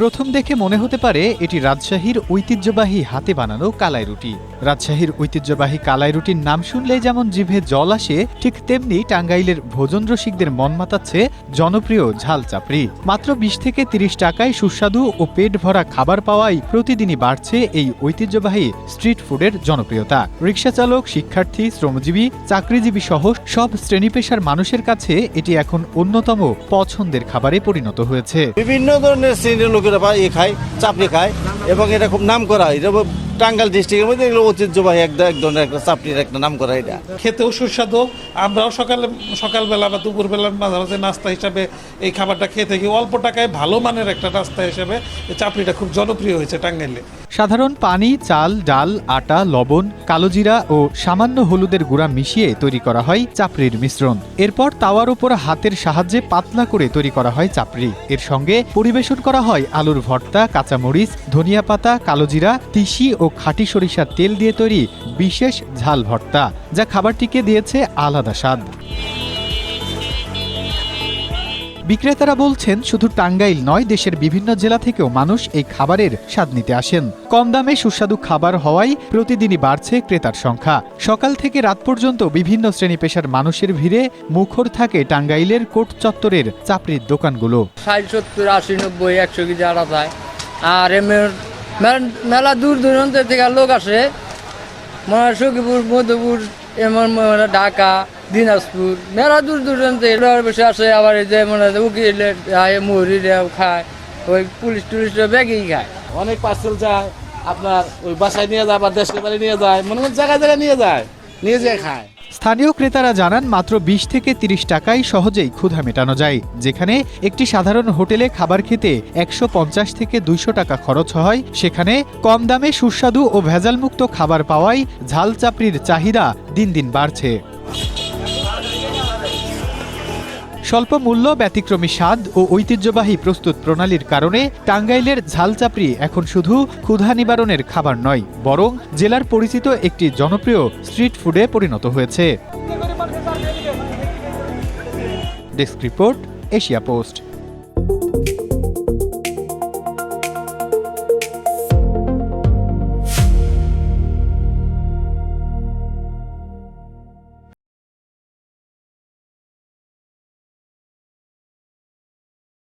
প্রথম দেখে মনে হতে পারে এটি রাজশাহীর ঐতিহ্যবাহী হাতে বানানো কালাই রুটি। রাজশাহীর ঐতিহ্যবাহী কালাই রুটির নাম শুনলেই যেমন জিভে জল আসে, ঠিক তেমনি টাঙ্গাইলের ভোজন রসিকদের মন মাতাচ্ছে জনপ্রিয় ঝাল চাপড়ি। মাত্র ২০ থেকে ৩০ টাকায় সুস্বাদু ও পেট ভরা খাবার পাওয়াই প্রতিদিনই বাড়ছে এই ঐতিহ্যবাহী স্ট্রিট ফুডের জনপ্রিয়তা। রিকশাচালক, শিক্ষার্থী, শ্রমজীবী, চাকরিজীবী সহ সব শ্রেণী পেশার মানুষের কাছে এটি এখন অন্যতম পছন্দের খাবারে পরিণত হয়েছে। বিভিন্ন ধরনের শ্রেণীর লোকেরা খায়, চাপড়ি খায় এবং এটা খুব নাম করা। এটা টাঙ্গাইল ডিস্ট্রিক্টের মধ্যে এগুলো ঐতিহ্যবাহী এক ধরনের একটা চাপড়ির একটা নাম করা। এটা খেতেও সুস্বাদু। আমরাও সকালবেলা বা দুপুরবেলার মাঝে মাঝে নাস্তা হিসাবে এই খাবারটা খেয়ে থাকি। অল্প টাকায় ভালো মানের একটা নাস্তা হিসেবে এই চাপড়িটা খুব জনপ্রিয় হয়েছে টাঙ্গাইলে। সাধারণ পানি, চাল, ডাল, আটা, লবণ, কালোজিরা ও সামান্য হলুদের গুঁড়া মিশিয়ে তৈরি করা হয় চাপড়ির মিশ্রণ। এরপর তাওয়ার উপর হাতের সাহায্যে পাতলা করে তৈরি করা হয় চাপড়ি। এর সঙ্গে পরিবেশন করা হয় আলুর ভর্তা, কাঁচামরিচ, ধনিয়া পাতা, কালোজিরা, তিসি ও খাঁটি সরিষার তেল দিয়ে তৈরি বিশেষ ঝাল ভর্তা, যা খাবারটিকে দিয়েছে আলাদা স্বাদ। বিক্রেতারা বলছেন, শুধু টাঙ্গাইল নয়, দেশের বিভিন্ন জেলা থেকেও মানুষ এই খাবারের স্বাদ নিতে আসেন। কম দামে সুস্বাদু খাবার হওয়ায় প্রতিদিনই বাড়ছে ক্রেতার সংখ্যা। সকাল থেকে রাত পর্যন্ত বিভিন্ন শ্রেণী পেশার মানুষের ভিড়ে মুখর থাকে টাঙ্গাইলের কোট চত্বরের চাপড়ির দোকানগুলো। ৬০, ৭০, ৮০, ৯০, ১০০ কেজি আটা যায়। আর মেলা দূর দূরান্ত থেকে লোক আসে, সখীপুর, মধুপুর, এমন ঢাকা, দিনাজপুর, মেলা দূর দূরান্তে বসে আসে। আবার এই যে উকিল মুহুরি খায়, ওই পুলিশ টুলিশরা ব্যাগেই খায়। অনেক পার্সেল যায়, আপনার ওই বাসায় নিয়ে যায় বা দেশের বাড়ি নিয়ে যায়, মনে হয় জায়গায় জায়গায় নিয়ে যায় খায়। স্থানীয় ক্রেতারা জানান, মাত্র ২০ থেকে ৩০ টাকায় সহজেই ক্ষুধা মেটানো যায়। যেখানে একটি সাধারণ হোটেলে খাবার খেতে ১৫০ থেকে ২০০ টাকা খরচ হয়, সেখানে কম দামে সুস্বাদু ও ভেজালমুক্ত খাবার পাওয়ায় ঝাল চাপড়ির চাহিদা দিন দিন বাড়ছে। স্বল্প মূল্য, ব্যতিক্রমী স্বাদ ও ঐতিহ্যবাহী প্রস্তুত প্রণালীর কারণে টাঙ্গাইলের ঝাল চাপড়ি এখন শুধু ক্ষুধা নিবারণের খাবার নয়, বরং জেলার পরিচিত একটি জনপ্রিয় স্ট্রিট ফুডে পরিণত হয়েছে। Desk report, Asia post.